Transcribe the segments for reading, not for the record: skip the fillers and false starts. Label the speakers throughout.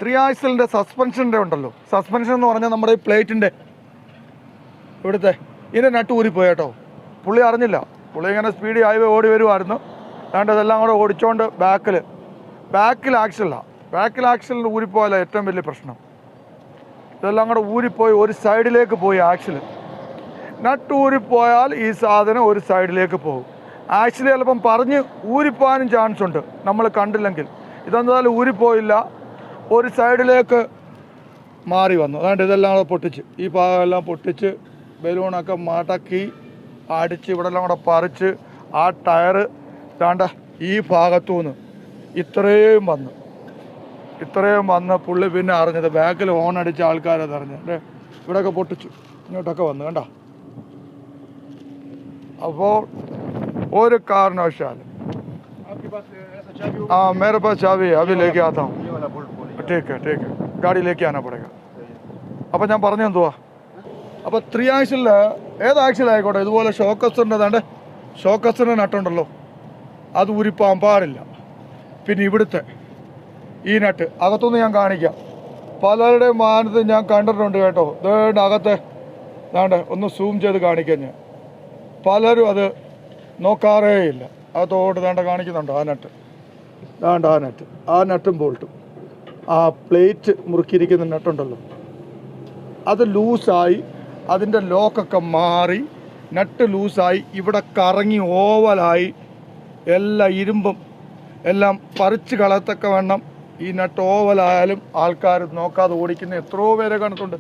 Speaker 1: 3 ആക്സിലിൻ്റെ സസ്പെൻഷൻ്റെ ഉണ്ടല്ലോ, സസ്പെൻഷൻ എന്ന് പറഞ്ഞാൽ നമ്മുടെ ഈ പ്ലേറ്റിൻ്റെ ഇവിടുത്തെ ഇതിൻ്റെ നട്ട് ഊരിപ്പോയി കേട്ടോ. പുള്ളി അറിഞ്ഞില്ല, പുള്ളി ഇങ്ങനെ സ്പീഡ് ഹൈവേ ഓടി വരുമായിരുന്നു. അതുകൊണ്ട് ഇതെല്ലാം കൂടെ ഓടിച്ചോണ്ട് ബാക്കിൽ ആക്സിലിൻ്റെ ഊരിപ്പോയാലോ ഏറ്റവും വലിയ പ്രശ്നം. ഇതെല്ലാം കൂടെ ഊരിപ്പോയി ഒരു സൈഡിലേക്ക് പോയി ആക്സിൽ. നട്ട് ഊരിപ്പോയാൽ ഈ സാധനം ഒരു സൈഡിലേക്ക് പോകും. ആക്സിൽ ചിലപ്പം പറഞ്ഞ് ഊരിപ്പോകാനും ചാൻസ് ഉണ്ട് നമ്മൾ കണ്ടില്ലെങ്കിൽ. ഇതെന്തായാലും ഊരിപ്പോയില്ല, ഒരു സൈഡിലേക്ക് മാറി വന്നു. അതുകൊണ്ട് ഇതെല്ലാം കൂടെ പൊട്ടിച്ച്, ഈ ഭാഗമെല്ലാം പൊട്ടിച്ച് ബലൂണൊക്കെ മടക്കി അടിച്ച് ഇവിടെല്ലാം കൂടെ പറിച്ച് ആ ടയർ താണ്ട ഈ ഭാഗത്തുനിന്ന് ഇത്രയും വന്ന് പുള്ളി പിന്നെ അറിഞ്ഞത് ബാക്കിൽ ഹോൺ അടിച്ച ആൾക്കാരത് അറിഞ്ഞത്. ഇവിടെയൊക്കെ പൊട്ടിച്ചു, ഇങ്ങോട്ടൊക്കെ വന്നു കണ്ട. അപ്പോൾ ഒരു കാരണവശാലും मेरे पास चाबी है, अभी लेके आता हूँ. ठीक है गाड़ी लेके आना पड़ेगा. അപ്പോൾ ഞാൻ പറഞ്ഞു എന്തുവാ, അപ്പോൾ 3 ആക്സിലിൽ ഏത് ആക്സിലായിക്കോട്ടെ ഇതുപോലെ ഷോക്കസ്റ്ററിൻ്റെ നട്ടുണ്ടല്ലോ, അത് ഊരിപ്പോകാൻ പാടില്ല. പിന്നെ ഇവിടുത്തെ ഈ നട്ട് അകത്തുനിന്ന് ഞാൻ കാണിക്കാം. പലരുടെയും വാഹനത്തിൽ ഞാൻ കണ്ടിട്ടുണ്ട് കേട്ടോ. ഇതേണ്ട അകത്തെ ദാണ്ട് ഒന്ന് സൂം ചെയ്ത് കാണിക്കാൻ ഞാൻ. പലരും അത് നോക്കാറേ ഇല്ല. അകത്തോട്ട് ദാണ്ട കാണിക്കുന്നുണ്ടോ ആ നട്ട്, ദാണ്ട ആ നട്ടും ബോൾട്ടും ആ പ്ലേറ്റ് മുറുക്കിയിരിക്കുന്ന നട്ടുണ്ടല്ലോ, അത് ലൂസായി അതിൻ്റെ ലോക്കൊക്കെ മാറി നട്ട് ലൂസായി ഇവിടെ കറങ്ങി ഓവലായി എല്ലാ ഇരുമ്പും എല്ലാം പറിച്ച് കളയത്തക്ക വണ്ണം ഈ നട്ട് ഓവലായാലും ആൾക്കാർ നോക്കാതെ ഓടിക്കുന്ന എത്രയോ പേരെ കണ്ടിട്ടുണ്ട്.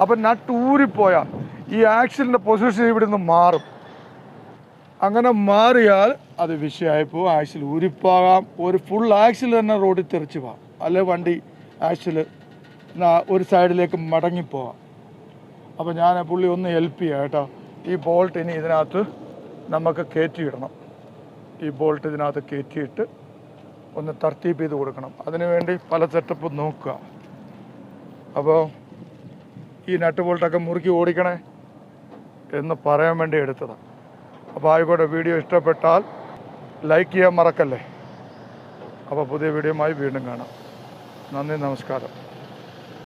Speaker 1: അപ്പം നട്ട് ഊരിപ്പോയാൽ ഈ ആക്സിലിൻ്റെ പൊസിഷൻ ഇവിടെ നിന്ന് മാറും. അങ്ങനെ മാറിയാൽ അത് വിഷയമായി പോകും. ആക്സിൽ ഊരിപ്പോകാം, ഒരു ഫുൾ ആക്സിൽ തന്നെ റോഡിൽ തെറിച്ച് പോകാം, അല്ലെ വണ്ടി ആക്സിൽ ഒരു സൈഡിലേക്ക് മടങ്ങിപ്പോകാം. അപ്പോൾ ഞാൻ പുള്ളി ഒന്ന് ഹെൽപ്പ് ചെയ്യാം കേട്ടോ. ഈ ബോൾട്ട് ഇനി ഇതിനകത്ത് നമുക്ക് കയറ്റിയിടണം. ഈ ബോൾട്ട് ഇതിനകത്ത് കയറ്റിയിട്ട് ഒന്ന് തർത്തീപ്പ് ചെയ്ത് കൊടുക്കണം. അതിനുവേണ്ടി പല സെറ്റപ്പും നോക്കുക. അപ്പോൾ ഈ നട്ട് ബോൾട്ടൊക്കെ മുറുക്കി ഓടിക്കണേ എന്ന് പറയാൻ വേണ്ടി എടുത്തതാണ്. അപ്പോൾ ആയിക്കോട്ടെ, വീഡിയോ ഇഷ്ടപ്പെട്ടാൽ ലൈക്ക് ചെയ്യാൻ മറക്കല്ലേ. അപ്പോൾ പുതിയ വീഡിയോയുമായി വീണ്ടും കാണാം. നന്ദി, നമസ്കാരം.